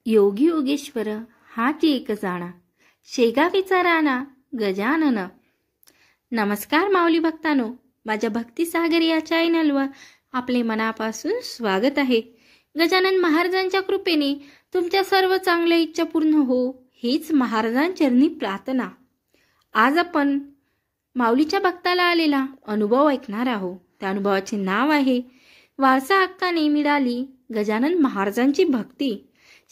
योगी योगेश्वर हाती एक जाणा, शेगावीचा राणा गजानन. नमस्कार माऊली भक्तांनो, माझ्या भक्तिसागर या चॅनलवर आपले मनापासून स्वागत आहे. गजानन महाराजांच्या कृपेने तुमच्या सर्व चांगल्या इच्छा पूर्ण हो, हीच महाराजांचरणी प्रार्थना. आज आपण माऊलीच्या भक्ताला आलेला अनुभव ऐकणार आहोत. त्या अनुभवाचे नाव आहे वारसा हक्काने मिळाली गजानन महाराजांची भक्ती.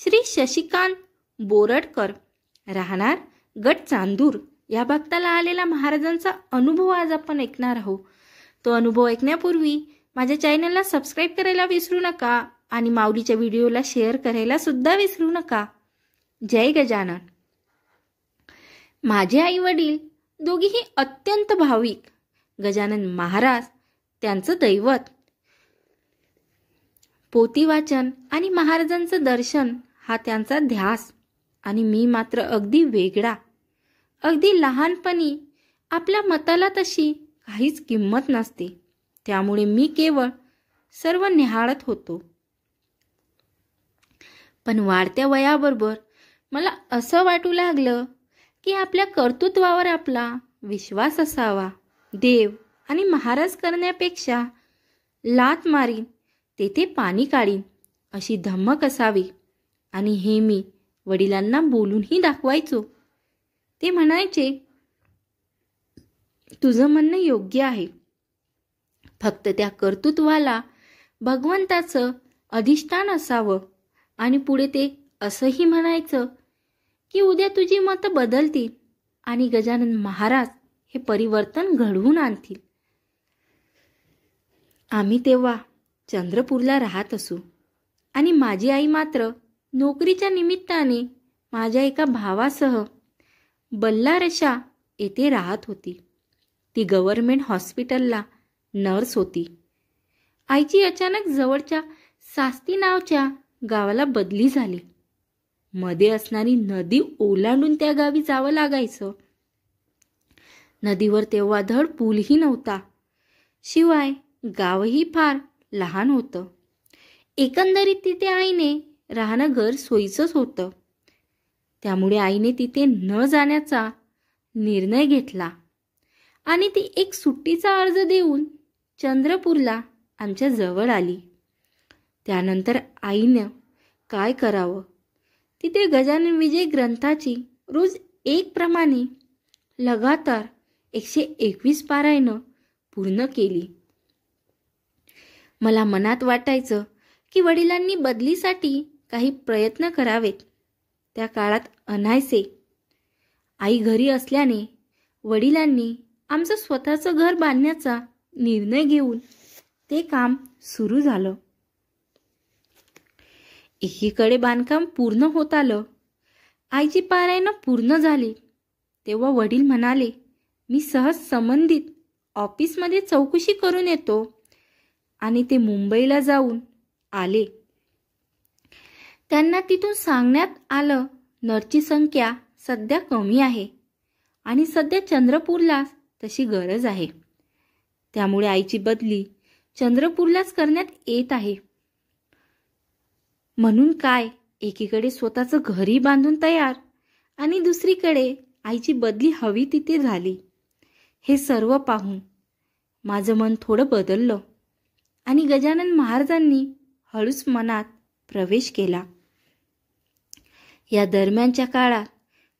श्री शशिकांत बोरडकर, राहणार गट चांदूर, या भक्ताला आलेला महाराजांचा अनुभव आज आपण ऐकणार आहोत. तो अनुभव ऐकण्यापूर्वी माझ्या चॅनलला सबस्क्राईब करायला विसरू नका आणि माऊलीच्या व्हिडिओला शेअर करायला सुद्धा विसरू नका. जय गजानन. माझे आई वडील दोघेही अत्यंत भाविक. गजानन महाराज त्यांचं दैवत. पोथी वाचन आणि महाराजांचं दर्शन हा त्यांचा ध्यास. आणि मी मात्र अगदी वेगळा. अगदी लहानपणी आपल्या मताला तशी काहीच किंमत नसते, त्यामुळे मी केवळ सर्व निहाळत होतो. पण वाढत्या वयाबरोबर मला असं वाटू लागलं की आपल्या कर्तृत्वावर आपला विश्वास असावा. देव आणि महाराज करण्यापेक्षा लात मारीन तेथे पाणी काढीन अशी धमक असावी. आणि हे मी वडिलांना बोलूनही दाखवायचो. ते म्हणायचे, तुझं म्हणणं योग्य आहे, फक्त त्या कर्तृत्वाला भगवंताचं अधिष्ठान असावं. आणि पुढे ते असंही म्हणायचं की उद्या तुझी मतं बदलतील आणि गजानन महाराज हे परिवर्तन घडवून आणतील. आम्ही तेव्हा चंद्रपूरला राहत असू आणि माझी आई मात्र नोकरीच्या निमित्ताने माझ्या एका भावासह बल्लारशा येथे राहत होती. ती गव्हर्नमेंट हॉस्पिटलला नर्स होती. आईची अचानक जवळच्या सास्ती नावच्या गावाला बदली झाली. मध्ये असणारी नदी ओलांडून त्या गावी जावं लागायचं. नदीवर तेव्हा धड पूलही नव्हता. शिवाय गावही फार लहान होतं. एकंदरीत तिथे आईने राहणं घर सोयीचंच होतं. त्यामुळे आईने तिथे न जाण्याचा निर्णय घेतला आणि ती एक सुट्टीचा अर्ज देऊन चंद्रपूरला आमच्या जवळ आली. त्यानंतर आईनं काय करावं, तिथे गजानन विजय ग्रंथाची रोज एक प्रमाणे लगातार 121 पारायणं पूर्ण केली. मला मनात वाटायचं की वडिलांनी बदलीसाठी काही प्रयत्न करावेत. त्या काळात अनायसे आई घरी असल्याने वडिलांनी आमचं स्वतःचं घर बांधण्याचा निर्णय घेऊन ते काम सुरू झालं. एकीकडे बांधकाम पूर्ण होत आलं. आईची पारायणं पूर्ण झाली तेव्हा वडील म्हणाले, मी सहज संबंधित ऑफिसमध्ये चौकशी करून येतो. आणि ते मुंबईला जाऊन आले. त्यांना तिथून सांगण्यात आलं, नर्सची संख्या सध्या कमी आहे आणि सध्या चंद्रपूरला तशी गरज आहे. त्यामुळे आईची बदली चंद्रपूरलाच करण्यात येत आहे. म्हणून काय, एकीकडे स्वतःचं घरी बांधून तयार आणि दुसरीकडे आईची बदली हवी तिथे झाली. हे सर्व पाहून माझं मन थोडं बदललं आणि गजानन महाराजांनी हळूच मनात प्रवेश केला. या दरम्यानच्या काळात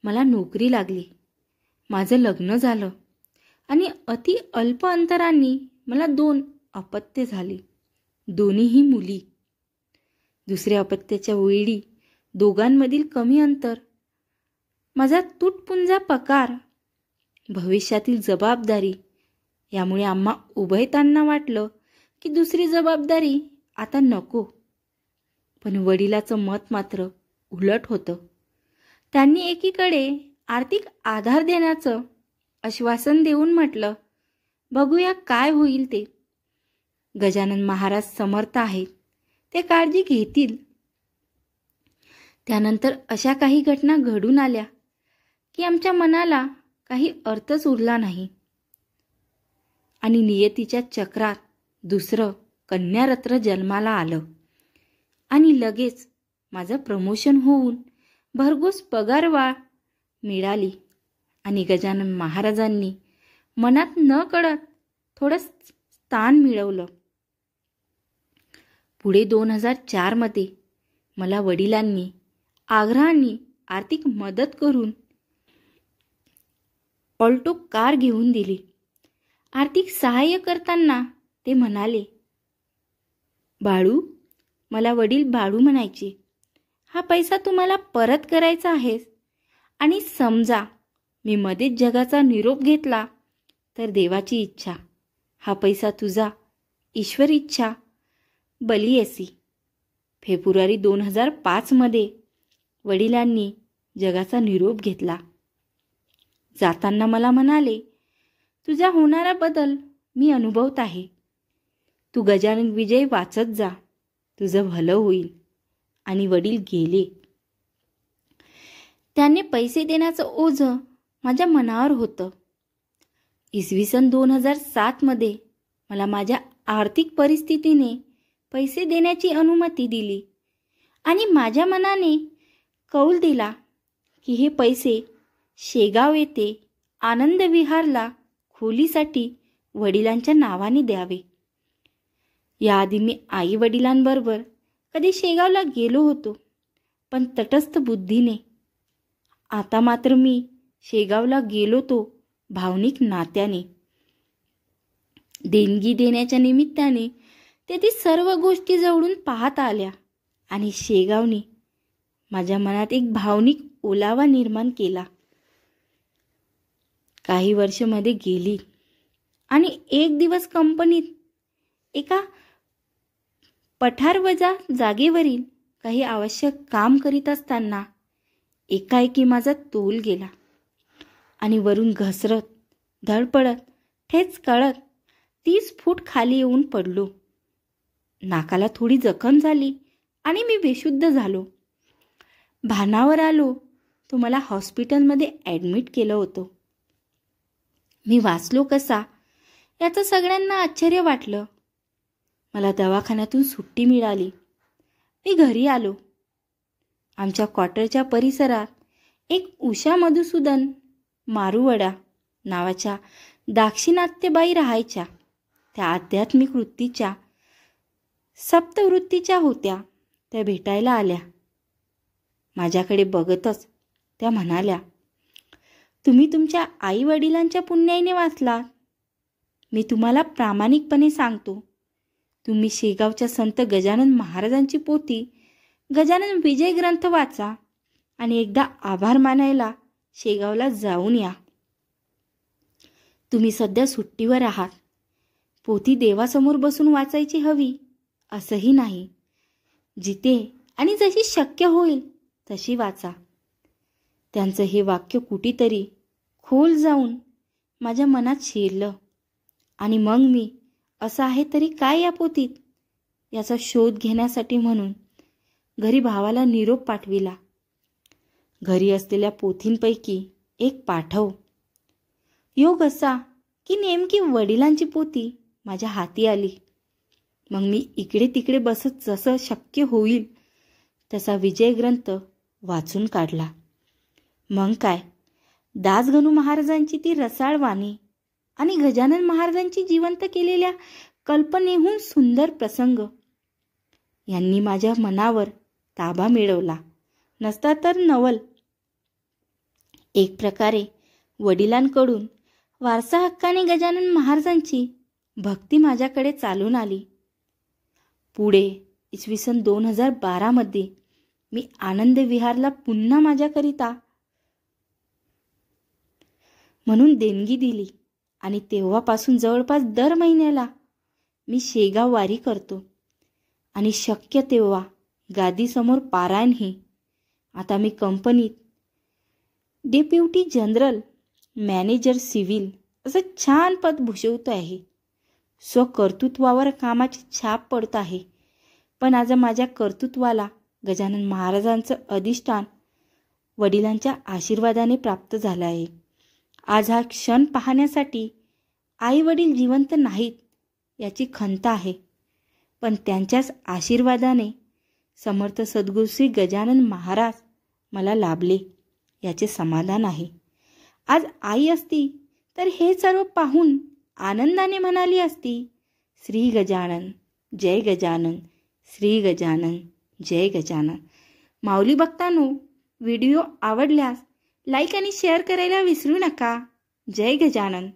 मला नोकरी लागली. माझं लग्न झालं आणि अति अल्प अंतरांनी मला 2 अपत्ये झाली. दोन्हीही मुली. दुसऱ्या अपत्याच्या वेळी दोघांमधील कमी अंतर, माझा तुटपुंजा पगार, भविष्यातील जबाबदारी यामुळे आम्हा उभयतांना वाटलं की दुसरी जबाबदारी आता नको. पण वडिलाचं मत मात्र उलट होतं. त्यांनी एकीकडे आर्थिक आधार देण्याचं आश्वासन देऊन म्हटलं, बघूया काय होईल ते. गजानन महाराज समर्थ आहेत, ते काळजी घेतील. त्यानंतर अशा काही घटना घडून आल्या की आमच्या मनाला काही अर्थच उरला नाही आणि नियतीच्या चक्रात दुसरं कन्यारत्न जन्माला आलं आणि लगेच माझं प्रमोशन होऊन भरघोस पगारवाढ मिळाली आणि गजानन महाराजांनी मनात न कळत थोडं स्थान मिळवलं. पुढे 2004 मध्ये मला वडिलांनी आग्रहाने आर्थिक मदत करून ऑल्टो कार घेऊन दिली. आर्थिक सहाय्य करताना ते म्हणाले, बाळू, मला वडील बाळू म्हणायचे, हा पैसा तुम्हाला परत करायचा आहेस आणि समजा मी मध्येच जगाचा निरोप घेतला तर देवाची इच्छा, हा पैसा तुझा, ईश्वर इच्छा बली असी. फेब्रुवारी 2005 मध्ये वडिलांनी जगाचा निरोप घेतला. जाताना मला म्हणाले, तुझा होणारा बदल मी अनुभवत आहे. तू गजानन विजय वाचत जा, तुझं भलं होईल. आणि वडील गेले. त्याने पैसे देण्याचं ओझं माझ्या मनावर होतं. इसवी सन 2007 मध्ये मला माझ्या आर्थिक परिस्थितीने पैसे देण्याची अनुमती दिली आणि माझ्या मनाने कौल दिला की हे पैसे शेगाव येथे आनंद विहारला खोलीसाठी वडिलांच्या नावाने द्यावे. याआधी मी आई वडिलांबरोबर कधी शेगावला गेलो होतो, पण तटस्थ बुद्धीने. आता मात्र मी शेगावला गेलो तो भावनिक नात्याने. देणगी देण्याच्या निमित्ताने तेथील सर्व गोष्टी जवळून पाहता आल्या आणि शेगावने माझ्या मनात एक भावनिक ओलावा निर्माण केला. काही वर्ष मध्ये गेली आणि एक दिवस कंपनीत एका पठारवजा जागेवरील काही आवश्यक काम करीत असताना एकाएकी माझा तोल गेला आणि वरून घसरत, धडपडत, ठेच काढत 30 फूट खाली येऊन पडलो. नाकाला थोडी जखम झाली आणि मी बेशुद्ध झालो. भानावर आलो तो मला हॉस्पिटलमध्ये ॲडमिट केलं होतं. मी वाचलो कसा याचं सगळ्यांना आश्चर्य वाटलं. मला दवाखान्यातून सुट्टी मिळाली. मी घरी आलो. आमच्या क्वार्टरच्या परिसरात एक उषा मधुसूदन मारुवडा नावाच्या दाक्षिणात्यबाई राहायच्या. त्या आध्यात्मिक वृत्तीच्या, सप्तवृत्तीच्या होत्या. त्या भेटायला आल्या. माझ्याकडे बघतच त्या म्हणाल्या, तुम्ही तुमच्या आई वडिलांच्या पुण्याईने वाचलात. मी तुम्हाला प्रामाणिकपणे सांगतो, तुम्ही शेगावच्या संत गजानन महाराजांची पोथी गजानन विजय ग्रंथ वाचा आणि एकदा आभार मानायला शेगावला जाऊन या. तुम्ही सध्या सुट्टीवर आहात. पोथी देवासमोर बसून वाचायची हवी असंही नाही. जिथे आणि जशी शक्य होईल तशी वाचा. त्यांचं हे वाक्य कुठेतरी खोल जाऊन माझ्या मनात शिरलं आणि मग मी असं आहे तरी काय या पोथीत याचा शोध घेण्यासाठी म्हणून घरी भावाला निरोप पाठविला. घरी असलेल्या पोथींपैकी एक पाठव. योग असा की नेमकी वडिलांची पोथी माझ्या हाती आली. मग मी इकडे तिकडे बसत जसं शक्य होईल तसा विजय ग्रंथ वाचून काढला. मग काय, दासगणू महाराजांची ती रसाळ वाणी आणि गजानन महाराजांची जिवंत केलेल्या कल्पनेहून सुंदर प्रसंग यांनी माझ्या मनावर ताबा मिळवला नसता तर नवल. एक प्रकारे वडिलांकडून वारसा हक्काने गजानन महाराजांची भक्ती माझ्याकडे चालून आली. पुढे इसवी सन 2012 मध्ये मी आनंद विहारला पुन्हा माझ्याकरिता म्हणून देणगी दिली आणि तेव्हापासून जवळपास दर महिन्याला मी शेगाव वारी करतो आणि शक्य तेव्हा गादीसमोर पारायणही. आता मी कंपनीत डेप्युटी जनरल मॅनेजर सिव्हिल असं छान पद भूषवतो आहे. स्वकर्तृत्वावर कामाची छाप पडत आहे. पण आज माझ्या कर्तृत्वाला गजानन महाराजांचं अधिष्ठान वडिलांच्या आशीर्वादाने प्राप्त झालं आहे. आज हा क्षण पाहण्यासाठी आई वडील जिवंत नाहीत याची खंत आहे, पण त्यांच्याच आशीर्वादाने समर्थ सद्गुरू श्री गजानन महाराज मला लाभले याचे समाधान आहे. आज आई असती तर हे सर्व पाहून आनंदाने म्हणाली असती, श्री गजानन जय गजानन, श्री गजानन जय गजानन. माऊली भक्तांनो, व्हिडिओ आवडल्यास लाईक आणि शेअर करायला विसरू नका. जय गजानन.